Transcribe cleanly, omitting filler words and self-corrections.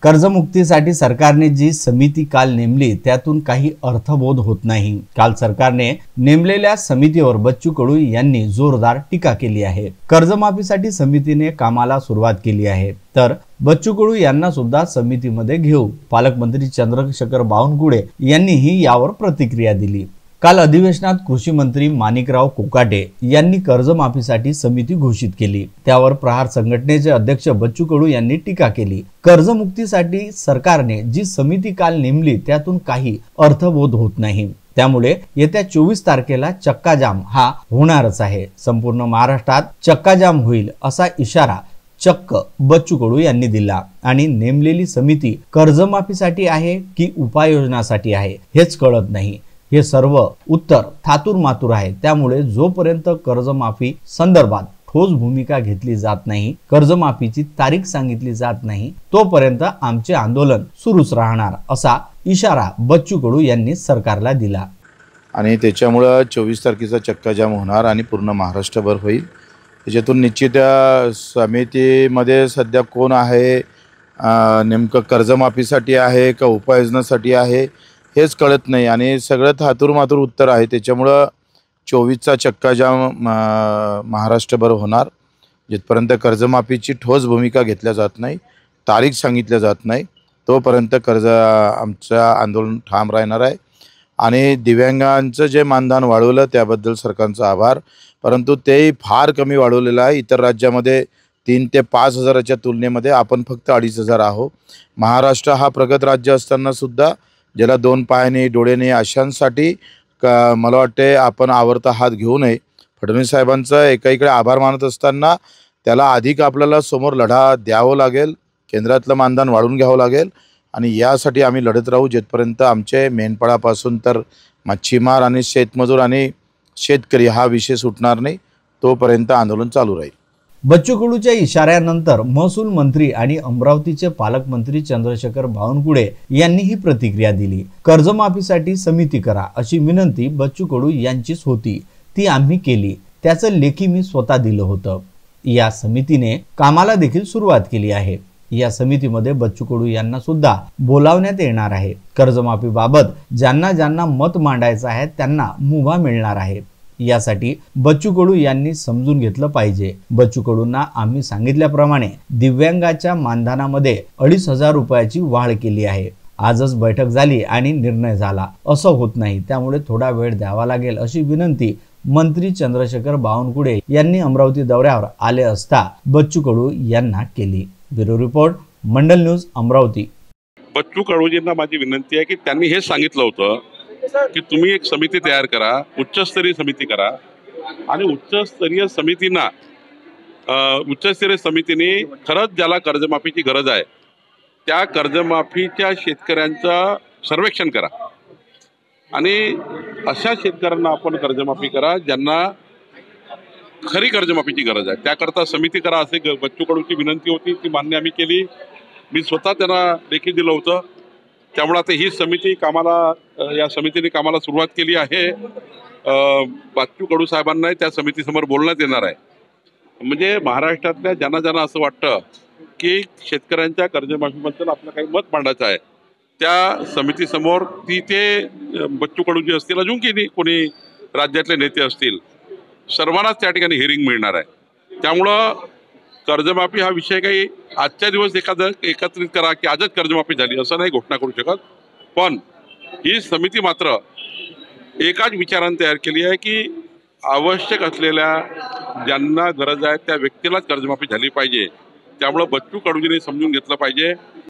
कर्जमुक्तीसाठी सरकारने जी समिती काल नेमली त्यातून काही अर्थबोध होत नाही। काल सरकारने नेमलेल्या समितीवर बच्चू कडू यांनी जोरदार टीका केली आहे। कर्जमाफीसाठी समितीने कामाला सुरुवात केली आहे, तर बच्चू कडू यांना सुद्धा समितीमध्ये घेऊ पालकमंत्री चंद्रशेखर बावनकुळे यांनीही यावर प्रतिक्रिया दिली। काल अधिवेशनात कृषी मंत्री माणिकराव कोकाटे यांनी कर्जमाफीसाठी समिती घोषित केली। त्यावर प्रहार संघटनेचे अध्यक्ष बच्चू कडू यांनी टीका केली। कर्जमुक्तीसाठी सरकारने जी समिती काल नेमली त्यातून काही अर्थबोध होत नाही, त्यामुळे येत्या 24 तारखेला चक्काजाम हा होणारच आहे। संपूर्ण महाराष्ट्रात चक्काजाम होईल असा इशारा चक्क बच्चू कडू यांनी दिला आणि नेमलेली समिती कर्जमाफीसाठी आहे की उपाययोजनासाठी आहे हेच कळत नाही। हे सर्व उत्तर थातूर मातूर आहे। त्यामुळे जोपर्यंत कर्जमाफी संदर्भात ठोस भूमिका घेतली जात नाही, कर्जमाफीची तारीख सांगितली जात नाही, तोपर्यंत आमचे आंदोलन सुरूच राहणार असा इशारा बच्चू कडू यांनी सरकारला दिला। आणि त्याच्यामुळे 24 तारखेचा चक्काजाम होणार आणि पूर्ण महाराष्ट्रभर होईल। त्याच्यातून निश्चित समितीमध्ये सध्या कोण आहे, नेमकं कर्जमाफीसाठी आहे का उपाययोजनासाठी आहे हेच कळत नाही आणि सगळं थातूर मातूर उत्तर आहे। त्याच्यामुळं 24चा चक्काजाम महाराष्ट्रभर होणार। जिथपर्यंत कर्जमाफीची ठोस भूमिका घेतल्या जात नाही, तारीख सांगितल्या जात नाही, तोपर्यंत आमचं आंदोलन ठाम राहणार आहे। आणि दिव्यांगांचं जे मानधन वाढवलं त्याबद्दल सरकारचा आभार, परंतु तेही फार कमी वाढवलेलं आहे। इतर राज्यामध्ये 3 ते 5 हजाराच्या तुलनेमध्ये आपण फक्त 2,500 आहोत। महाराष्ट्र हा प्रगत राज्य असताना सुद्धा ज्याला 2 पाय नाही डोळे नाही अशांसाठी मला वाटते आपण आवरता हात घेऊ नये। फडणवीस साहेबांचा एकाकडे आभार मानत असताना त्याला अधिक आपल्याला समोर लढा द्यावा लागेल, केंद्रातलं मानधन वाढवून घ्यावं लागेल आणि यासाठी आम्ही लढत राहू जिथपर्यंत आमचे मेंढपाळापासून तर मच्छीमार आणि शेतमजूर आणि शेतकरी हा विषय सुटणार नाही, तोपर्यंत आंदोलन चालू राहील। बच्चू कडूच्या इशाऱ्यानंतर महसूल मंत्री आणि अमरावतीचे पालकमंत्री चंद्रशेखर बावनकुळे यांनी ही प्रतिक्रिया दिली। कर्जमाफीसाठी समिती करा अशी विनंती बच्चू कडू यांचीच होती, ती आम्ही केली। त्याचं लेखी मी स्वतः दिलं होतं। या समितीने कामाला देखील सुरुवात केली आहे। या समितीमध्ये बच्चू कडू यांना सुद्धा बोलावण्यात येणार आहे। कर्जमाफीबाबत ज्यांना ज्यांना मत मांडायचं आहे त्यांना मुभा मिळणार आहे। यासाठी बच्चू कडू यांनी समजून घेतलं पाहिजे। बच्चू कडूंना आम्ही सांगितल्याप्रमाणे दिव्यांगाच्या मानधनामध्ये 2,500 रुपयाची वाढ केली आहे। आजच बैठक झाली आणि निर्णय झाला असं होत नाही, त्यामुळे थोडा वेळ द्यावा लागेल अशी विनंती मंत्री चंद्रशेखर बावनकुळे यांनी अमरावती दौऱ्यावर आले असता बच्चू कडू यांना केली। ब्युरो रिपोर्ट, मंडल न्यूज, अमरावती। बच्चू कडूजींना माझी विनंती आहे की त्यांनी हे सांगितलं होतं की तुम्ही एक समिती तयार करा, उच्चस्तरीय समिती करा आणि उच्चस्तरीय समितीने खरंच ज्याला कर्जमाफीची गरज आहे त्या कर्जमाफीच्या शेतकऱ्यांचं सर्वेक्षण करा आणि अशा शेतकऱ्यांना आपण कर्जमाफी करा ज्यांना खरी कर्जमाफीची गरज आहे, त्याकरता समिती करा असे बच्चू कडूची विनंती होती। ती मान्य आम्ही केली। मी स्वतः त्यांना लेखी दिलं होतं। त्यामुळे आता ही समिती या समितीने कामाला सुरुवात केली आहे। बच्चू कडू साहेबांना त्या समितीसमोर बोलण्यात येणार आहे। म्हणजे महाराष्ट्रातल्या ज्यांना ज्यांना असं वाटतं की शेतकऱ्यांच्या कर्जमाफीबद्दल आपलं काही मत मांडायचं आहे त्या समितीसमोर ते बच्चू कडू जे असतील, अजून कोणी राज्यातले नेते असतील, सर्वांनाच त्या ठिकाणी हिअरिंग मिळणार आहे। त्यामुळं कर्जमाफी हा विषय काही आजच्या दिवस एकत्रित करा की आजच कर्जमाफी झाली असं नाही घोषणा करू शकत, पण ही समिती मात्र एकाच विचाराने तयार केली आहे की आवश्यक असलेल्या ज्यांना गरज आहे त्या व्यक्तीलाच कर्जमाफी झाली पाहिजे। त्यामुळे बच्चू कडूजींनी समजून घेतलं पाहिजे।